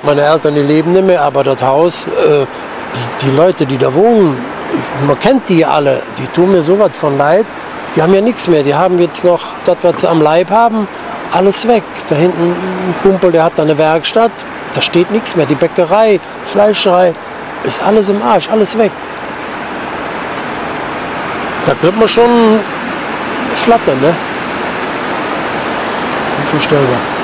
Meine Eltern, die leben nicht mehr, aber das Haus, die Leute, die da wohnen, man kennt die alle, die tun mir sowas von leid. Die haben ja nichts mehr, die haben jetzt noch das, was sie am Leib haben, alles weg. Da hinten ein Kumpel, der hat da eine Werkstatt, da steht nichts mehr. Die Bäckerei, Fleischerei, ist alles im Arsch, alles weg. Da kriegt man schon flattern, ne? Unvorstellbar.